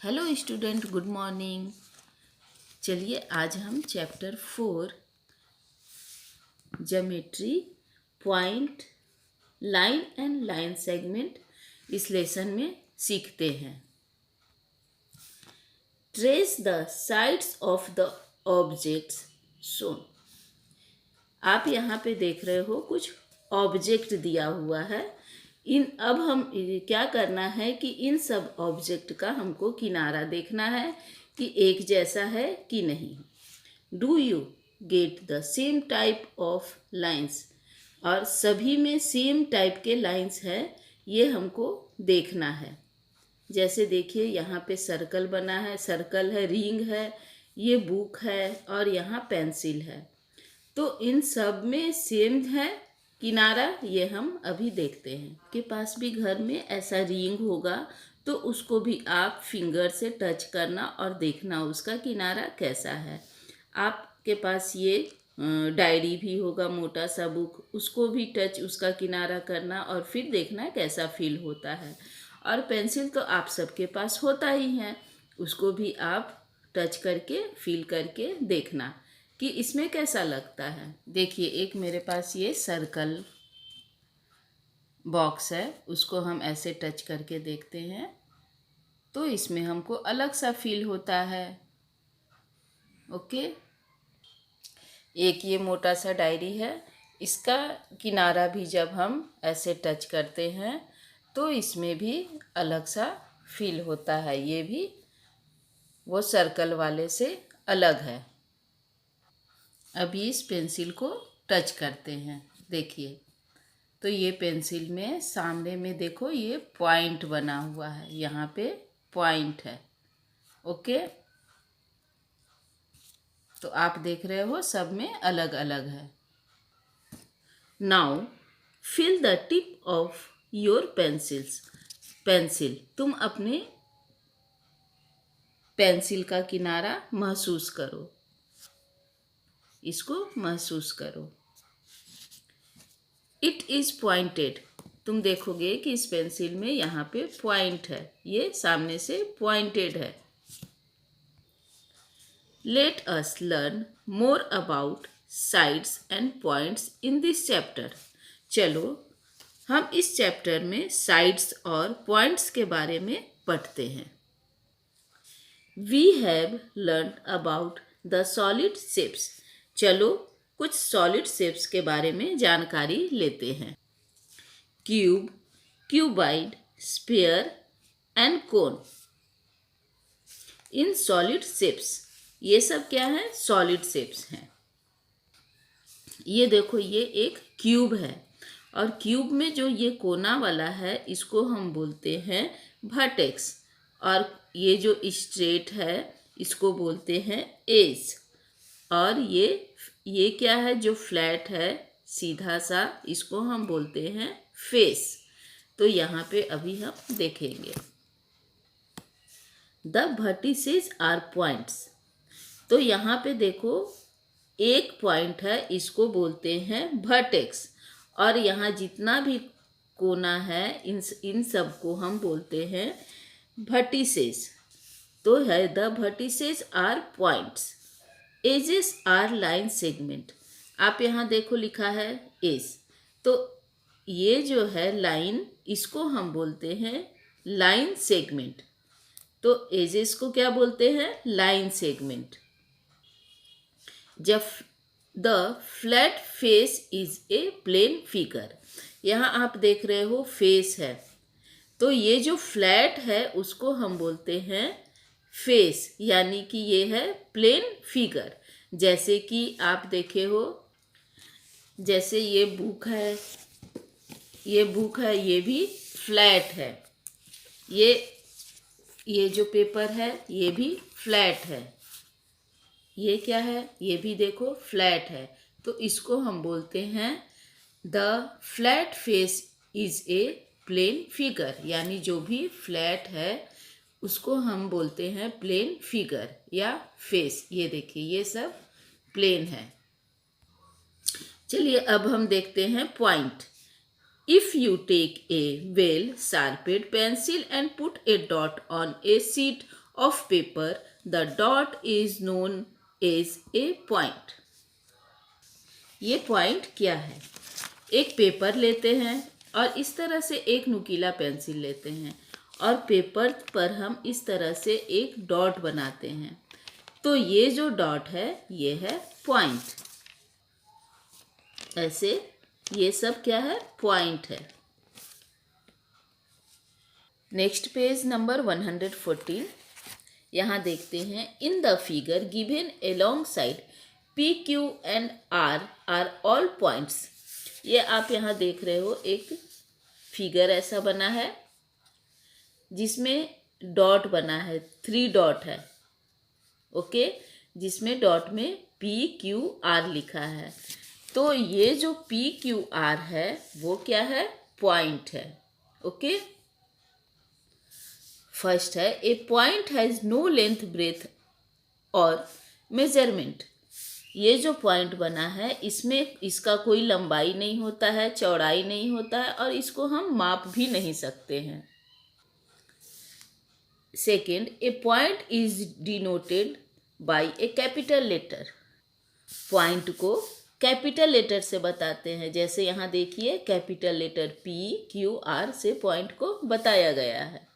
Hello student, good morning. चलिए आज हम chapter 4 geometry point line and line segment इस लेसन में सीखते हैं। Trace the sides of the objects shown. आप यहाँ पे देख रहे हो कुछ ऑब्जेक्ट दिया हुआ है। अब हम क्या करना है कि इन सब ऑब्जेक्ट का हमको किनारा देखना है कि एक जैसा है कि नहीं। Do you get the same type of lines, और सभी में सेम टाइप के लाइंस है, ये हमको देखना है। जैसे देखिए यहाँ पे सर्कल बना है, सर्कल है, रिंग है, ये बुक है और यहाँ पेंसिल है। तो इन सब में सेम है किनारा, ये हम अभी देखते हैं। के पास भी घर में ऐसा रिंग होगा तो उसको भी आप फिंगर से टच करना और देखना उसका किनारा कैसा है। आपके पास ये डायरी भी होगा, मोटा सा बुक, उसको भी टच उसका किनारा करना और फिर देखना कैसा फील होता है। और पेंसिल तो आप सबके पास होता ही है, उसको भी आप टच करके फील करके देखना कि इसमें कैसा लगता है। देखिए एक मेरे पास ये सर्कल बॉक्स है, उसको हम ऐसे टच करके देखते हैं तो इसमें हमको अलग सा फील होता है। ओके, एक ये मोटा सा डायरी है, इसका किनारा भी जब हम ऐसे टच करते हैं तो इसमें भी अलग सा फील होता है। ये भी वो सर्कल वाले से अलग है। अभी इस पेंसिल को टच करते हैं, देखिए तो ये पेंसिल में सामने में देखो ये पॉइंट बना हुआ है, यहाँ पे पॉइंट है। ओके, तो आप देख रहे हो सब में अलग अलग है। Now fill the tip of your pencil, तुम अपने पेंसिल का किनारा महसूस करो, इसको महसूस करो। इट इज़ पॉइंटेड, तुम देखोगे कि इस पेंसिल में यहाँ पे पॉइंट है, ये सामने से पॉइंटेड है। Let us learn more about sides and points in this chapter. चलो हम इस चैप्टर में साइड्स और पॉइंट्स के बारे में पढ़ते हैं। We have learn about the solid shapes. चलो कुछ सॉलिड शेप्स के बारे में जानकारी लेते हैं। Cube, cuboid, sphere and cone. In solid shapes, ये सब क्या है? सॉलिड शेप्स हैं। ये देखो ये एक क्यूब है और क्यूब में जो ये कोना वाला है इसको हम बोलते हैं वर्टेक्स, और ये जो स्ट्रेट है इसको बोलते हैं एज, और ये क्या है जो फ्लैट है सीधा सा, इसको हम बोलते हैं फेस। तो यहाँ पे अभी हम देखेंगे। द वर्टिसेस आर पॉइंट्स, तो यहाँ पे देखो एक पॉइंट है, इसको बोलते हैं वर्टेक्स, और यहाँ जितना भी कोना है इन सब को हम बोलते हैं वर्टिसेस। तो है the vertices are points. Edges are line segment, आप यहाँ देखो लिखा है एज, तो ये जो है लाइन, इसको हम बोलते हैं लाइन सेगमेंट। तो एजेस को क्या बोलते हैं? Line segment. जब the flat face is a plane figure, यहाँ आप देख रहे हो फेस है, तो ये जो फ्लैट है उसको हम बोलते हैं फेस, यानी कि ये है प्लेन फिगर। जैसे कि आप देखे हो, जैसे ये बुक है, ये भी फ्लैट है। ये जो पेपर है ये भी फ्लैट है। ये क्या है? ये भी देखो फ्लैट है। तो इसको हम बोलते हैं the flat face is a plane figure, यानी जो भी फ्लैट है उसको हम बोलते हैं प्लेन फिगर या फेस। ये देखिए ये सब प्लेन है। चलिए अब हम देखते हैं point. If you take a well sharped pencil and put a dot on a sheet of paper, the dot is known as a point. ये पॉइंट क्या है? एक पेपर लेते हैं और इस तरह से एक नुकीला पेंसिल लेते हैं और पेपर पर हम इस तरह से एक डॉट बनाते हैं। तो ये जो डॉट है ये है पॉइंट। ऐसे ये सब क्या है? पॉइंट है। Next page number 114। यहाँ देखते हैं, in the figure given alongside P Q and R all points. ये आप यहाँ देख रहे हो, एक फिगर ऐसा बना है जिसमें डॉट बना है, 3 डॉट है, ओके, जिसमें डॉट में पी क्यू आर लिखा है। तो ये जो पी क्यू आर है वो क्या है? पॉइंट है, ओके। फर्स्ट है, a point has no length breadth और मेजरमेंट। ये जो पॉइंट बना है इसमें इसका कोई लंबाई नहीं होता है, चौड़ाई नहीं होता है और इसको हम माप भी नहीं सकते हैं। Second, a point is denoted by a capital letter. Point को कैपिटल लेटर से बताते हैं, जैसे यहाँ देखिए capital letter P Q R से पॉइंट को बताया गया है।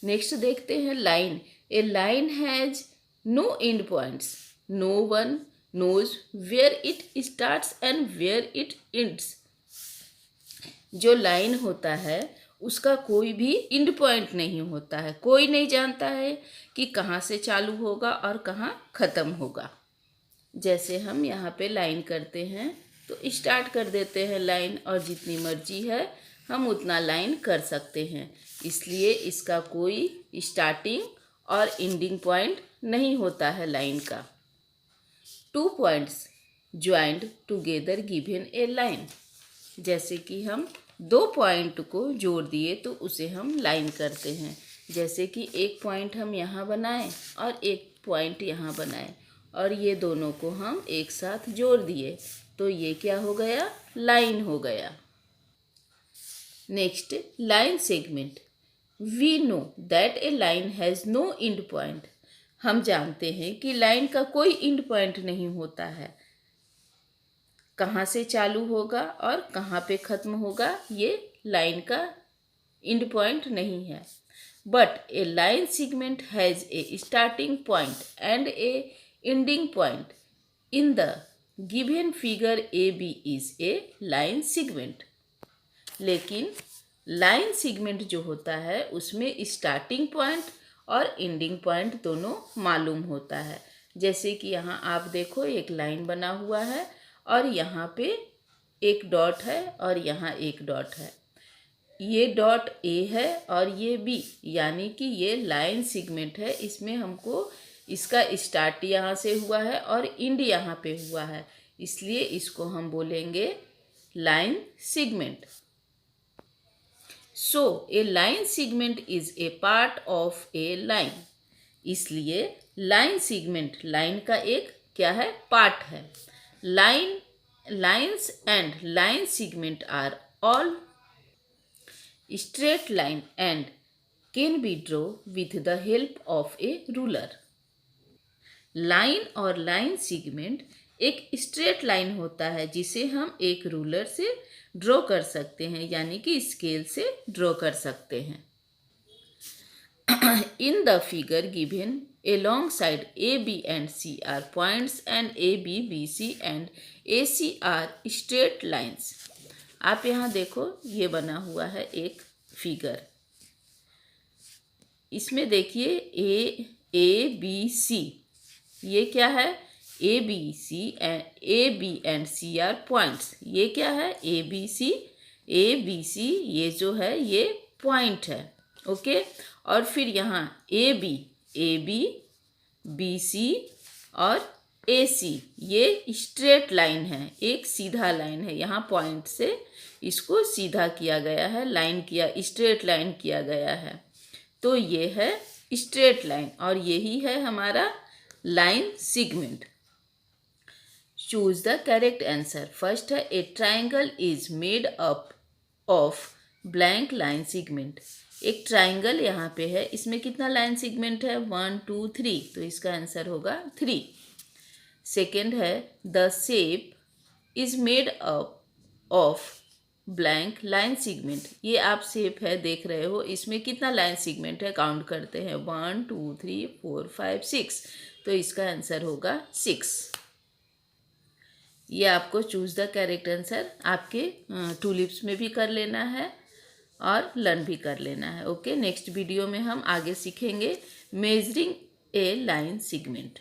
नेक्स्ट देखते हैं line. A line has no end points, no one knows where it starts and where it ends. जो लाइन होता है उसका कोई भी एंड पॉइंट नहीं होता है, कोई नहीं जानता है कि कहाँ से चालू होगा और कहाँ ख़त्म होगा। जैसे हम यहाँ पे लाइन करते हैं तो स्टार्ट कर देते हैं लाइन और जितनी मर्जी है हम उतना लाइन कर सकते हैं, इसलिए इसका कोई स्टार्टिंग और एंडिंग पॉइंट नहीं होता है लाइन का। 2 पॉइंट्स ज्वाइंड टुगेदर गिवन ए लाइन। जैसे कि हम 2 पॉइंट को जोड़ दिए तो उसे हम लाइन करते हैं। जैसे कि एक पॉइंट हम यहाँ बनाएं और एक पॉइंट यहाँ बनाएं और ये दोनों को हम एक साथ जोड़ दिए तो ये क्या हो गया? लाइन हो गया। Next, line segment. We know that a line has no end point. हम जानते हैं कि लाइन का कोई एंड पॉइंट नहीं होता है, कहाँ से चालू होगा और कहाँ पे ख़त्म होगा ये लाइन का एंड पॉइंट नहीं है। But a line segment has a starting point and an ending point. In the given figure A B is a line segment. लेकिन लाइन सेगमेंट जो होता है उसमें स्टार्टिंग पॉइंट और एंडिंग पॉइंट दोनों मालूम होता है। जैसे कि यहाँ आप देखो एक लाइन बना हुआ है और यहाँ पे एक डॉट है और यहाँ एक डॉट है। ये डॉट ए है और ये बी, यानी कि ये लाइन सेगमेंट है। इसमें हमको इसका स्टार्ट यहाँ से हुआ है और एंड यहाँ पे हुआ है, इसलिए इसको हम बोलेंगे line segment. So a line segment is a part of a line. इसलिए लाइन सेगमेंट लाइन का एक क्या है? पार्ट है। Lines and line segment are all straight line and can be draw with the help of a ruler. लाइन और line segment एक straight line होता है जिसे हम एक रूलर से ड्रॉ कर सकते हैं, यानी कि स्केल से ड्रॉ कर सकते हैं। In the figure given alongside A, B and C are points and A, B, B, C and A, C are straight lines। आप यहाँ देखो ये बना हुआ है एक फिगर। इसमें देखिए A, B, C, ये क्या है? A, B and C are points। ये क्या है? A, B, C ये जो है ये पॉइंट है, ओके। और फिर यहाँ A, B, B, C और A, C ये स्ट्रेट लाइन है, एक सीधा लाइन है। यहाँ पॉइंट से इसको सीधा किया गया है, लाइन किया, स्ट्रेट लाइन किया गया है, तो ये है स्ट्रेट लाइन और यही है हमारा line segment. Choose the correct answer. First है, a triangle is made up of blank line segment. एक ट्राइंगल यहाँ पे है, इसमें कितना लाइन सेगमेंट है, 1 2 3, तो इसका आंसर होगा 3। सेकेंड है the shape is made up of blank line segment. ये आप शेप है देख रहे हो, इसमें कितना लाइन सेगमेंट है, काउंट करते हैं, 1 2 3 4 5 6, तो इसका आंसर होगा 6। ये आपको चूज द करेक्ट आंसर आपके टूलिप्स में भी कर लेना है और लर्न भी कर लेना है। ओके, नेक्स्ट वीडियो में हम आगे सीखेंगे मेजरिंग ए लाइन सेगमेंट।